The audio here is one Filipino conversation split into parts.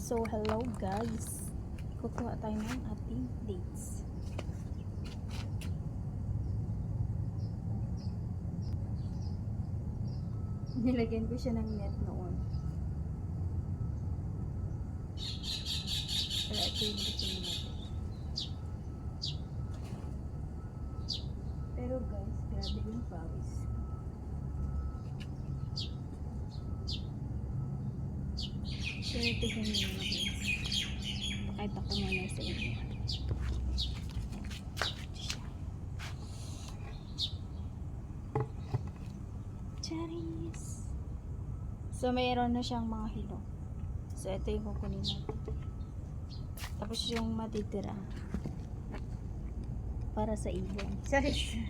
So, hello guys. Kukuha tayo ng ating dates. Nilagyan ko siya ng net noon. Kaya ito yung gusto natin. Pero guys, grabe yung pawis. Pero tignan nyo naman guys. Pakita ko muna sa inyo. Charis! So, mayroon na siyang mga hilo. So, ito yung kukunin natin. Tapos yung matitira para sa ibon. Charis!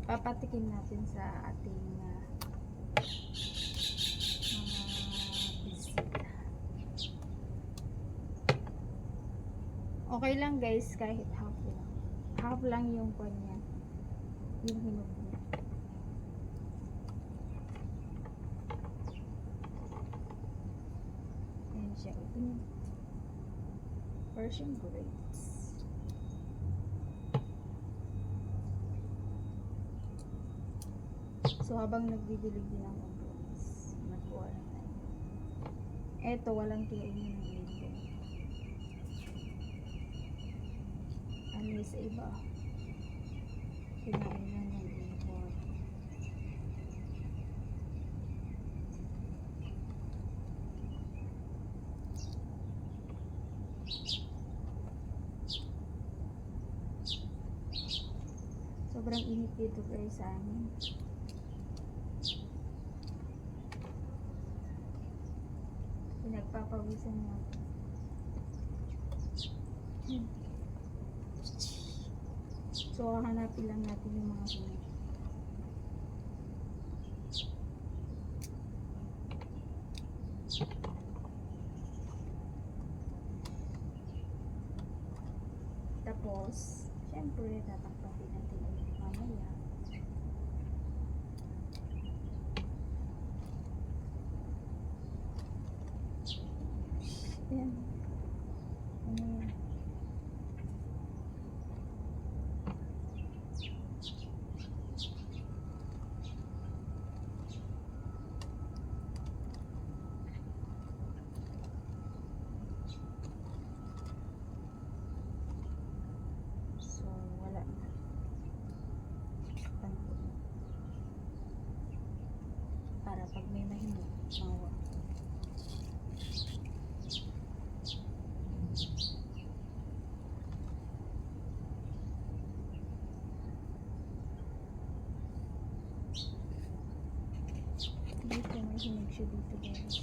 Papatikin natin sa ating mga bisita. Okay lang guys, kahit half lang. Half lang yung kanya. Yung hinog niya. Ayan siya. Ito yung Persian grapes. So, habang nagdidilig din ako guys, nagkuha na tayo. Eto, walang kainin ng ibon. Ano sa iba? Kinain na ng ibon. Sobrang init dito guys sa amin. Pinagpapawisan niya ako. So, hanapin lang natin yung mga hinog. Tapos, syempre, tatakpapin natin ulit mamaya. Ayan. Ayan. So, wala na. Tanto. Para pag may mahinog, mawa. Dito, may hinog siya dito guys.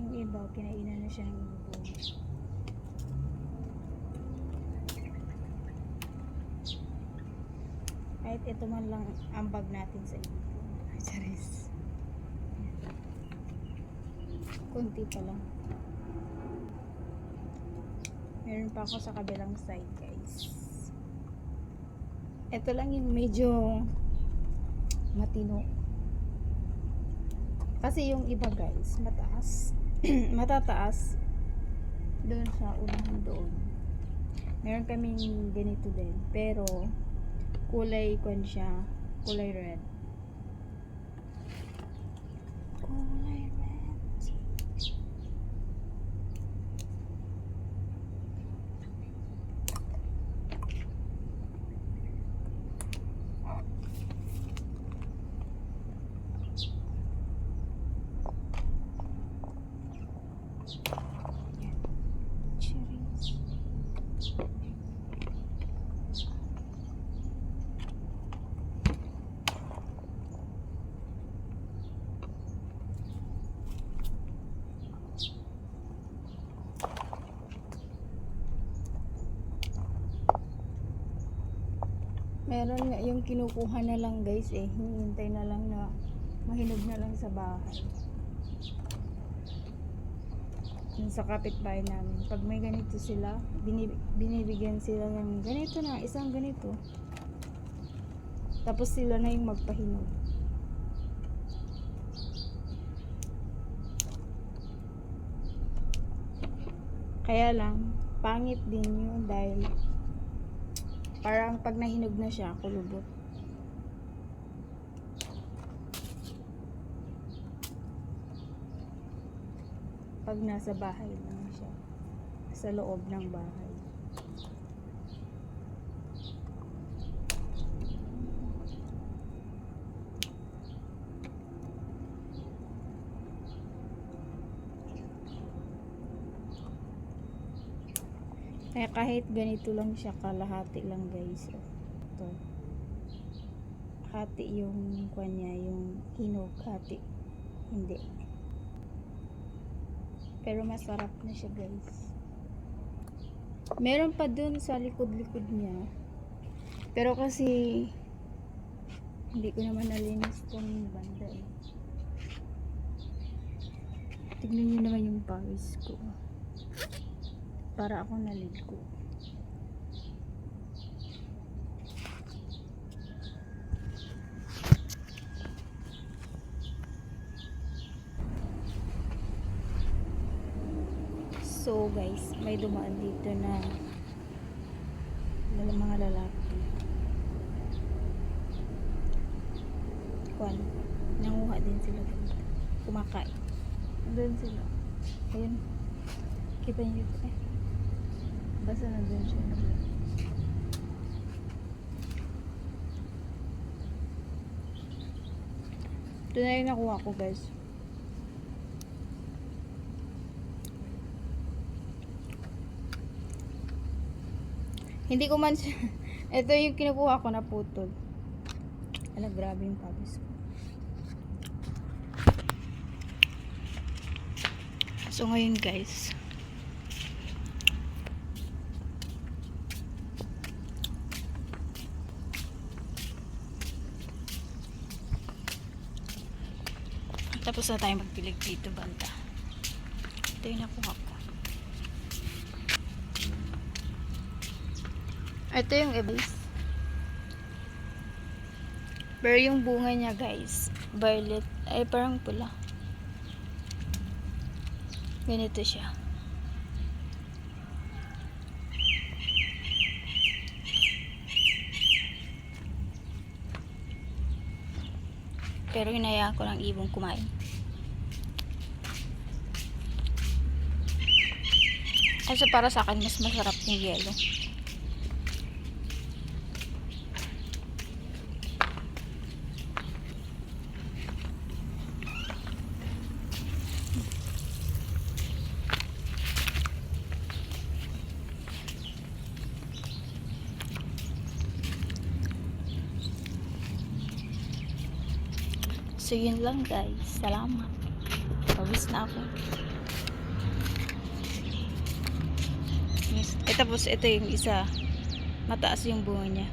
Yung iba, kinainan na siya ng ibon. Kahit ito man lang ambag natin sa ibon. Charis. Kunti pa lang. Meron pa ako sa kabilang side guys. Ito lang yung medyo matino. Kasi yung iba guys, mataas. Matataas. Doon sa unahan doon. Meron kaming ganito din. Pero, kulay kwan siya. Kulay red. Kulay red. Cherries. Meron nga yung kinukuha na lang guys eh. Hinihintay na lang na mahinog na lang sa bahay. Yung sa kapitbahay namin. Pag may ganito sila, binibigyan sila ng ganito na, isang ganito. Tapos sila na yung magpahinog. Kaya lang, pangit din yun dahil parang pag nahinog na siya, kulubot. Pag nasa bahay lang siya. Sa loob ng bahay. Kaya kahit ganito lang siya, kalahati lang guys. Ito. Hati yung kanya, yung hinog, hati. Hindi. Pero masarap na siya guys. Meron pa dun sa likod-likod niya. Pero kasi hindi ko naman nalinis tong banda eh. Tignan niyo naman yung pawis ko. Para ako naligo. So guys, may dumaan dito na mga lalaki. Kwan, nanguha din sila dito. Kumakain. Doon sila. Ayun. Kita niyo eh. Basta nandun siya. Ito na yung nakuha ko guys. Hindi ko man siya. Ito yung kinukuha ko na putol. Ala, grabe yung pawis ko. So ngayon guys, tapos na tayo magpilig dito banda. Ito yung nakuha ko. Ito yung ibis. Pero yung bunga niya guys, violet. Ay parang pula. Ganito siya. Pero hinayaan ko ng ibong kumain. Kasi para sa akin mas masarap yung yelo. So yun lang guys. Salamat. Pawis na ako. Yes. Tapos ito yung isa. Mataas yung bunga niya.